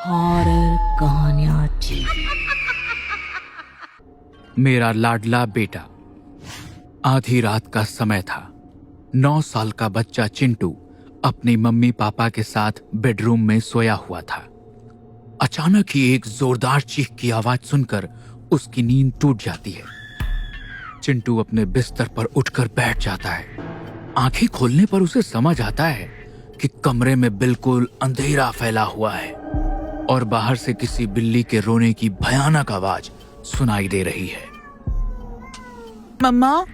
Horror कहानियां मेरा लाडला बेटा। आधी रात का समय था। 9 साल का बच्चा चिंटू अपनी मम्मी पापा के साथ बेडरूम में सोया हुआ था। अचानक ही एक जोरदार चीख की आवाज सुनकर उसकी नींद टूट जाती है। चिंटू अपने बिस्तर पर उठकर बैठ जाता है। आंखें खोलने पर उसे समझ आता है कि कमरे में बिल्कुल अंधेरा फैला हुआ है और बाहर से किसी बिल्ली के रोने की भयानक आवाज सुनाई दे रही है। मम्मा,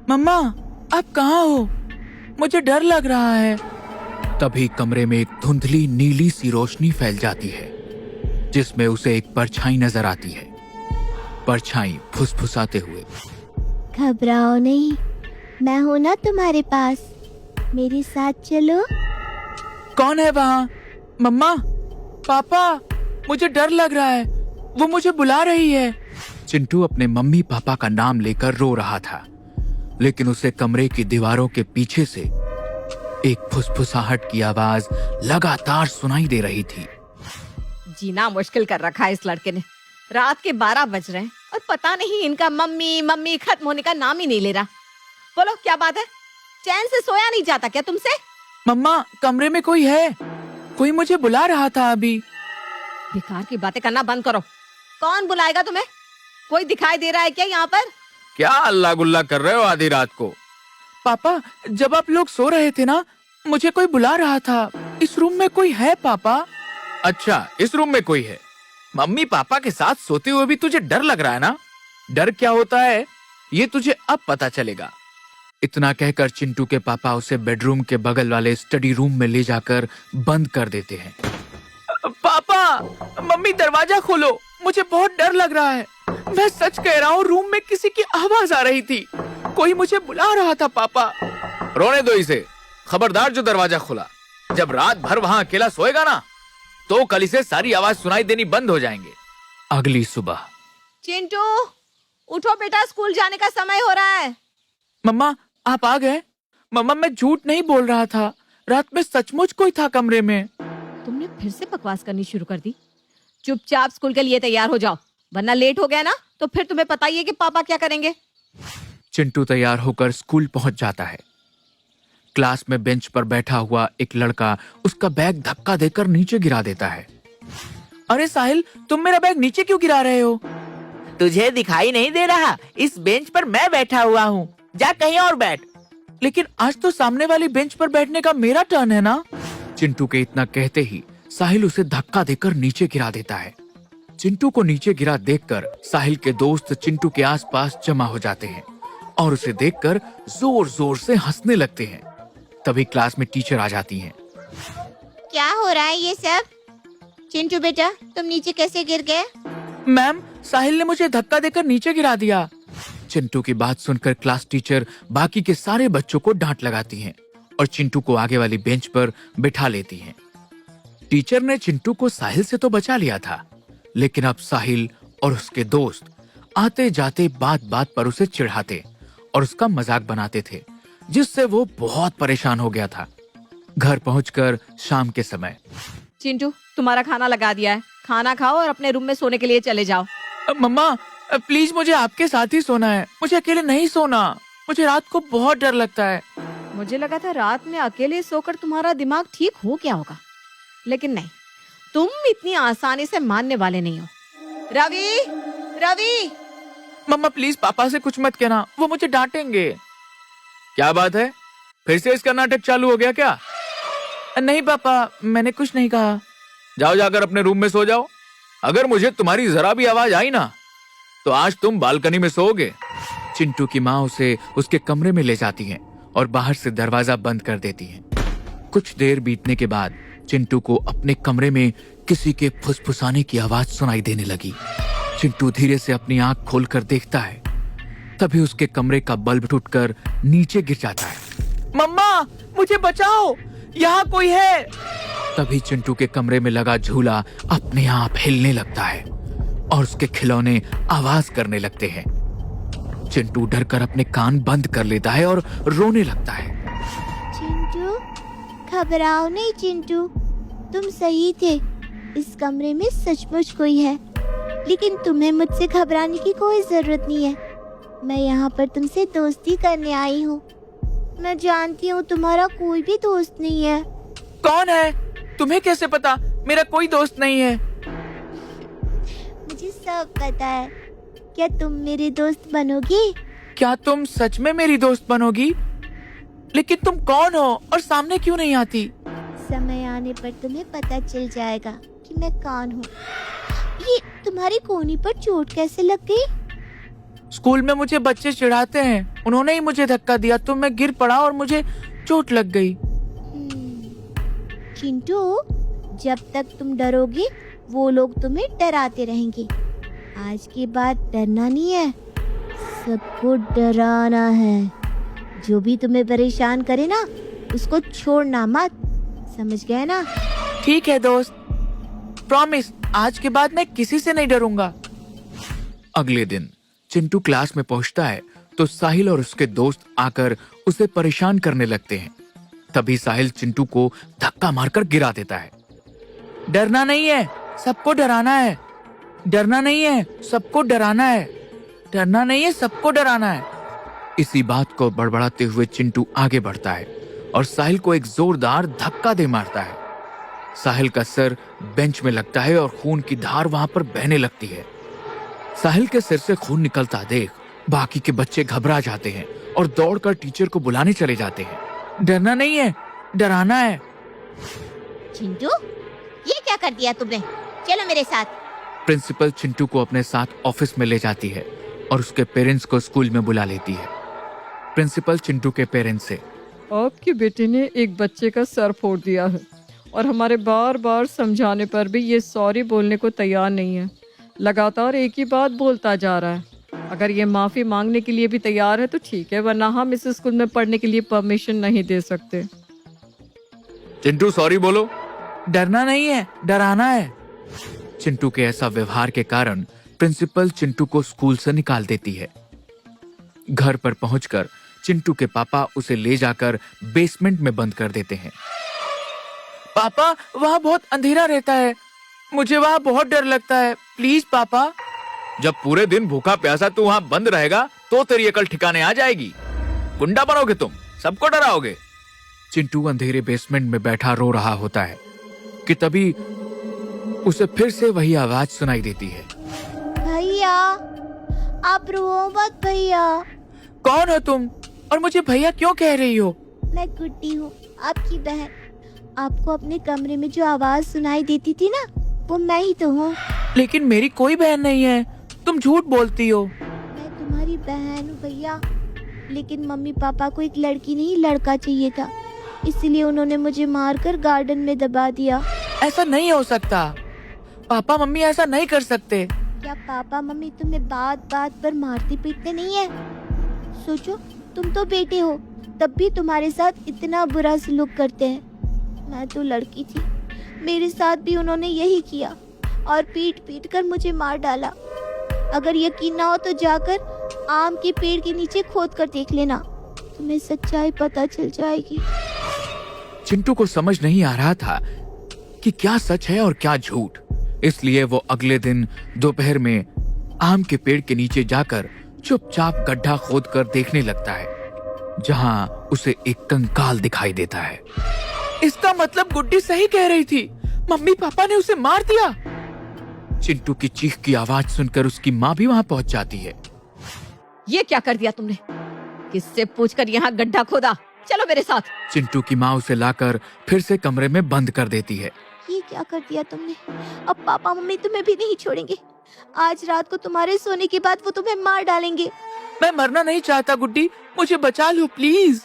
मम्मा, आप कहाँ हो? मुझे डर लग रहा है। तभी कमरे में एक धुंधली नीली सी रोशनी फैल जाती है जिसमें उसे एक परछाई नजर आती है। परछाई फुसफुसाते हुए, घबराओ नहीं, मैं हूं ना तुम्हारे पास, मेरे साथ चलो। कौन है वहाँ? मम्मा, पापा, मुझे डर लग रहा है, वो मुझे बुला रही है। चिंटू अपने मम्मी पापा का नाम लेकर रो रहा था, लेकिन उसे कमरे की दीवारों के पीछे से एक फुसफुसाहट की आवाज लगातार सुनाई दे रही थी। जीना मुश्किल कर रखा है इस लड़के ने। रात के 12 बज रहे हैं और पता नहीं इनका मम्मी मम्मी खत्म होने का नाम ही नहीं ले रहा। बोलो क्या बात है? चैन से सोया नहीं जाता क्या तुमसे? मम्मा, कमरे में कोई है, कोई मुझे बुला रहा था अभी। बेकार की बातें करना बंद करो। कौन बुलाएगा तुम्हें? कोई दिखाई दे रहा है क्या यहाँ पर? क्या अल्लाह गुल्ला कर रहे हो आधी रात को? पापा, जब आप लोग सो रहे थे ना, मुझे कोई बुला रहा था। इस रूम में कोई है पापा? अच्छा, इस रूम में कोई है। मम्मी पापा के साथ सोते हुए भी तुझे डर लग रहा है ना? डर क्या होता है ये तुझे अब पता चलेगा। इतना कहकर चिंटू के पापा उसे बेडरूम के बगल वाले स्टडी रूम में ले जाकर बंद कर देते हैं। पापा, मम्मी, दरवाजा खोलो, मुझे बहुत डर लग रहा है। मैं सच कह रहा हूँ, रूम में किसी की आवाज आ रही थी, कोई मुझे बुला रहा था। पापा, रोने दो इसे। खबरदार जो दरवाजा खुला। जब रात भर वहाँ अकेला सोएगा ना, तो कल इसे सारी आवाज सुनाई देनी बंद हो जाएंगे। अगली सुबह, चिंटू उठो बेटा, स्कूल जाने का समय हो रहा है। मम्मा, आप आ गए? मम्मा, मैं झूठ नहीं बोल रहा था, रात में सचमुच कोई था कमरे में। तुमने फिर से बकवास करनी शुरू कर दी। चुपचाप स्कूल के लिए तैयार हो जाओ, वरना लेट हो गया ना तो फिर तुम्हें पता ही है कि पापा क्या करेंगे। चिंटू तैयार होकर स्कूल पहुंच जाता है। क्लास में बेंच पर बैठा हुआ एक लड़का उसका बैग धक्का देकर नीचे गिरा देता है। अरे साहिल, तुम मेरा बैग नीचे क्यों गिरा रहे हो? तुझे दिखाई नहीं दे रहा? इस बेंच पर मैं बैठा हुआ हूँ, जा कहीं और बैठ। लेकिन आज तो सामने वाली बेंच पर बैठने का मेरा टर्न है ना। चिंटू के इतना कहते ही साहिल उसे धक्का देकर नीचे गिरा देता है। चिंटू को नीचे गिरा देखकर साहिल के दोस्त चिंटू के आसपास जमा हो जाते हैं और उसे देखकर जोर जोर से हंसने लगते हैं। तभी क्लास में टीचर आ जाती हैं। क्या हो रहा है ये सब? चिंटू बेटा, तुम नीचे कैसे गिर गए? मैम, साहिल ने मुझे धक्का देकर नीचे गिरा दिया। चिंटू की बात सुनकर क्लास टीचर बाकी के सारे बच्चों को डांट लगाती हैं और चिंटू को आगे वाली बेंच पर बिठा लेती हैं। टीचर ने चिंटू को साहिल से तो बचा लिया था, लेकिन अब साहिल और उसके दोस्त आते जाते बात बात पर उसे चिढ़ाते और उसका मजाक बनाते थे, जिससे वो बहुत परेशान हो गया था। घर पहुंचकर शाम के समय, चिंटू तुम्हारा खाना लगा दिया है, खाना खाओ और अपने रूम में सोने के लिए चले जाओ। मम्मा, प्लीज मुझे आपके साथ ही सोना है, मुझे अकेले नहीं सोना। मुझे रात को बहुत डर लगता है। मुझे लगा था रात में अकेले सोकर तुम्हारा दिमाग ठीक हो गया होगा, लेकिन नहीं, तुम इतनी आसानी से मानने वाले नहीं हो। रवि, रवि! मम्मा, प्लीज पापा से कुछ मत कहना, वो मुझे डांटेंगे। क्या बात है? फिर से इसका नाटक चालू हो गया क्या? नहीं पापा, मैंने कुछ नहीं कहा। जाओ, जाकर अपने रूम में सो जाओ। अगर मुझे तुम्हारी जरा भी आवाज आई ना, तो आज तुम बालकनी में सोओगे। चिंटू की माँ उसे उसके कमरे में ले जाती हैं और बाहर से दरवाजा बंद कर देती हैं। कुछ देर बीतने के बाद चिंटू को अपने कमरे में किसी के फुसफुसाने की आवाज सुनाई देने लगी। चिंटू धीरे से अपनी आंख खोलकर देखता है, तभी उसके कमरे का बल्ब टूटकर नीचे गिर जाता है। मम्मा, मुझे बचाओ, यहाँ कोई है। तभी चिंटू के कमरे में लगा झूला अपने आप हिलने लगता है और उसके खिलौने आवाज करने लगते हैं। चिंटू डर कर अपने कान बंद कर लेता है और रोने लगता है। चिंटू, घबराओ नहीं चिंटू, तुम सही थे, इस कमरे में सचमुच कोई है, लेकिन तुम्हें मुझसे घबराने की कोई जरूरत नहीं है। मैं यहाँ पर तुमसे दोस्ती करने आई हूँ। मैं जानती हूँ तुम्हारा कोई भी दोस्त नहीं है। कौन है? तुम्हें कैसे पता? मेरा कोई दोस्त नहीं है। मुझे सब पता है। क्या तुम मेरे दोस्त बनोगी? क्या तुम सच में मेरी दोस्त बनोगी? लेकिन तुम कौन हो और सामने क्यों नहीं आती? समय आने पर तुम्हें पता चल जाएगा कि मैं कौन हूँ। ये तुम्हारी कोहनी पर चोट कैसे लग गई? स्कूल में मुझे बच्चे चिढ़ाते हैं, उन्होंने ही मुझे धक्का दिया तो मैं गिर पड़ा और मुझे चोट लग गई। चिंटू, जब तक तुम डरोगी वो लोग तुम्हें डराते रहेंगे। आज के बाद डरना नहीं है, सबको डराना है। जो भी तुम्हें परेशान करे ना, उसको छोड़ना मत, समझ गए ना? ठीक है दोस्त, प्रॉमिस, आज के बाद मैं किसी से नहीं डरूंगा। अगले दिन चिंटू क्लास में पहुंचता है तो साहिल और उसके दोस्त आकर उसे परेशान करने लगते हैं। तभी साहिल चिंटू को धक्का मारकर गिरा देता है। डरना नहीं है, सबको डराना है। डरना नहीं है, सबको डराना है। डरना नहीं है, सबको डराना है। इसी बात को बड़बड़ाते हुए चिंटू आगे बढ़ता है और साहिल को एक जोरदार धक्का दे मारता है। साहिल का सर बेंच में लगता है और खून की धार वहां पर बहने लगती है। साहिल के सिर से खून निकलता देख बाकी के बच्चे घबरा जाते हैं और दौड़कर टीचर को बुलाने चले जाते हैं। डरना नहीं है, डराना है। चिंटू, ये क्या कर दिया तुमने? चलो मेरे साथ। प्रिंसिपल चिंटू को अपने साथ ऑफिस में ले जाती है और उसके पेरेंट्स को स्कूल में बुला लेती है। प्रिंसिपल चिंटू के पेरेंट्स से, आपकी बेटी ने एक बच्चे का सर फोड़ दिया है और हमारे बार बार समझाने पर भी ये सॉरी बोलने को तैयार नहीं है। लगातार एक ही बात बोलता जा रहा है। अगर ये माफी मांगने के लिए भी तैयार है तो ठीक है, वरना हम इस स्कूल में पढ़ने के लिए परमिशन नहीं दे सकते। चिंटू सॉरी बोलो। डरना नहीं है, डराना है। चिंटू के ऐसा व्यवहार के कारण प्रिंसिपल चिंटू को स्कूल से निकाल देती है। घर पर पहुंचकर चिंटू के पापा उसे ले जाकर बेसमेंट में बंद कर देते हैं। पापा, वहाँ बहुत अंधेरा रहता है, मुझे वहाँ बहुत डर लगता है। प्लीज पापा। जब पूरे दिन भूखा प्यासा तू वहाँ बंद रहेगा तो तेरी अकल ठिकाने आ जाएगी। गुंडा बनोगे तुम, सबको डराओगे। चिंटू अंधेरे बेसमेंट में बैठा रो रहा होता है कि तभी उसे फिर से वही आवाज सुनाई देती है। भैया, आप रो मत भैया। कौन हो तुम और मुझे भैया क्यों कह रही हो? मैं गुड्डी हूँ, आपकी बहन। आपको अपने कमरे में जो आवाज सुनाई देती थी ना, वो मैं ही तो हूँ। लेकिन मेरी कोई बहन नहीं है, तुम झूठ बोलती हो। मैं तुम्हारी बहन हूँ भैया, लेकिन मम्मी पापा को एक लड़की नहीं लड़का चाहिए था, इसलिए उन्होंने मुझे मारकर गार्डन में दबा दिया। ऐसा नहीं हो सकता, पापा मम्मी ऐसा नहीं कर सकते। क्या पापा मम्मी तुम्हें बात बात पर मारते पीटते नहीं है? सोचो, तुम तो बेटे हो, तब भी तुम्हारे साथ इतना बुरा सलूक करते हैं। मैं तो लड़की थी, मेरे साथ भी उन्होंने यही किया और पीट पीट कर मुझे मार डाला। अगर यकीन ना हो तो जाकर आम के पेड़ के नीचे खोद कर देख लेना, तुम्हें सच्चाई पता चल जाएगी। चिंटू को समझ नहीं आ रहा था कि क्या सच है और क्या झूठ, इसलिए वो अगले दिन दोपहर में आम के पेड़ के नीचे जाकर चुपचाप गड्ढा खोदकर देखने लगता है, जहां उसे एक कंकाल दिखाई देता है। इसका मतलब गुड्डी सही कह रही थी, मम्मी पापा ने उसे मार दिया। चिंटू की चीख की आवाज सुनकर उसकी माँ भी वहां पहुंच जाती है। ये क्या कर दिया तुमने? किससे पूछकर यहाँ गड्ढा खोदा? चलो मेरे साथ। चिंटू की माँ उसे लाकर फिर से कमरे में बंद कर देती है। ये क्या कर दिया तुमने? अब पापा मम्मी तुम्हें भी नहीं छोड़ेंगे। आज रात को तुम्हारे सोने के बाद वो तुम्हें मार डालेंगे। मैं मरना नहीं चाहता गुड्डी, मुझे बचा लो प्लीज।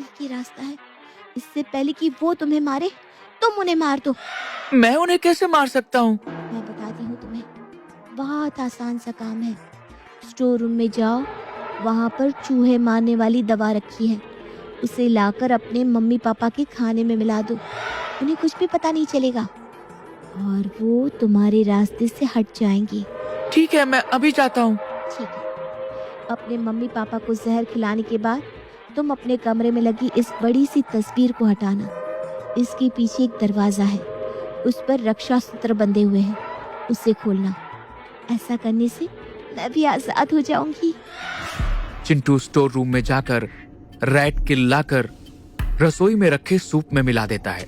एक ही रास्ता है, इससे पहले कि वो तुम्हें मारे तुम उन्हें मार दो। मैं उन्हें कैसे मार सकता हूँ? मैं बताती हूँ तुम्हें, बहुत आसान सा काम है। स्टोर रूम में जाओ, वहाँ पर चूहे मारने वाली दवा रखी है, उसे लाकर अपने मम्मी पापा के खाने में मिला दो, उन्हें कुछ भी पता नहीं चलेगा और वो तुम्हारे रास्ते से हट जाएंगी। ठीक है, मैं अभी जाता हूँ। ठीक है। अपने मम्मी पापा को जहर खिलाने के बाद तुम अपने कमरे में लगी इस बड़ी सी तस्वीर को हटाना। इसके पीछे एक दरवाजा है, उस पर रक्षा सूत्र बंधे हुए हैं, उसे खोलना। ऐसा करने से मैं भी आजाद हो जाऊंगी। चिंटू स्टोर रूम में जाकर रैट किल लाकर रसोई में रखे सूप में मिला देता है।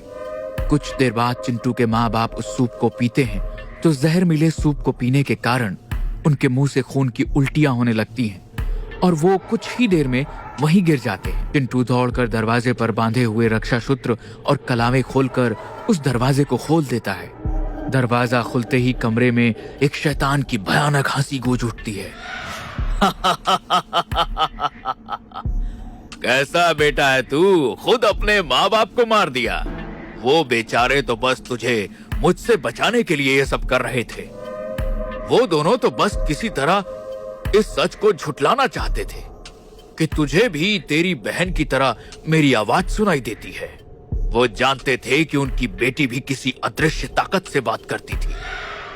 कुछ देर बाद चिंटू के माँ बाप उस सूप को पीते हैं तो जहर मिले सूप को पीने के कारण उनके मुंह से खून की उल्टियां होने लगती हैं और वो कुछ ही देर में वहीं गिर जाते हैं। चिंटू दौड़कर दरवाजे पर बांधे हुए रक्षा सूत्र और कलावे खोलकर उस दरवाजे को खोल देता है। दरवाजा खुलते ही कमरे में एक शैतान की भयानक हंसी गूंज उठती है। कैसा बेटा है तू, खुद अपने माँ बाप को मार दिया। वो बेचारे तो बस तुझे मुझसे बचाने के लिए ये सब कर रहे थे। वो दोनों तो बस किसी तरह इस सच को झुटलाना चाहते थे कि तुझे भी तेरी बहन की तरह मेरी आवाज सुनाई देती है। वो जानते थे कि उनकी बेटी भी किसी अदृश्य ताकत से बात करती थी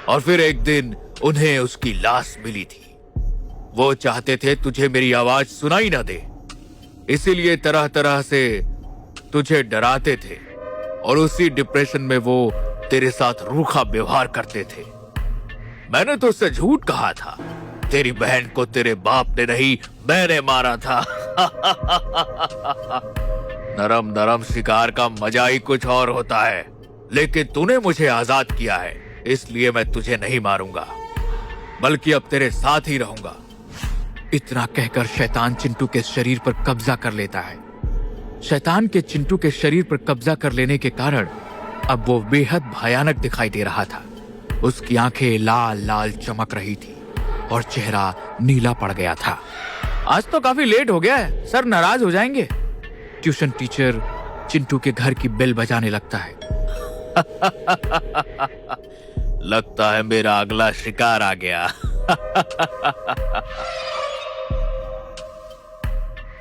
और फिर एक दिन उन्हें उसकी लाश मिली थी। वो चाहते थे तुझे मेरी आवाज सुनाई ना दे, इसीलिए तरह तरह से तुझे डराते थे और उसी डिप्रेशन में वो तेरे साथ रूखा व्यवहार करते थे। मैंने तो उससे झूठ कहा था। तेरी बहन को तेरे बाप ने नहीं, मैंने मारा था। नरम नरम शिकार का मजा ही कुछ और होता है, लेकिन तूने मुझे आजाद किया है, इसलिए मैं तुझे नहीं मारूंगा, बल्कि अब तेरे साथ ही रहूंगा। इतना कहकर शैतान चिंटू के शरीर पर कब्जा कर लेता है। शैतान के चिंटू के शरीर पर कब्जा कर लेने के कारण अब वो बेहद भयानक दिखाई दे रहा था। उसकी आंखें लाल लाल चमक रही थी और चेहरा नीला पड़ गया था। आज तो काफी लेट हो गया है, सर नाराज हो जाएंगे। ट्यूशन टीचर चिंटू के घर की बेल बजाने लगता है। लगता है मेरा अगला शिकार आ गया।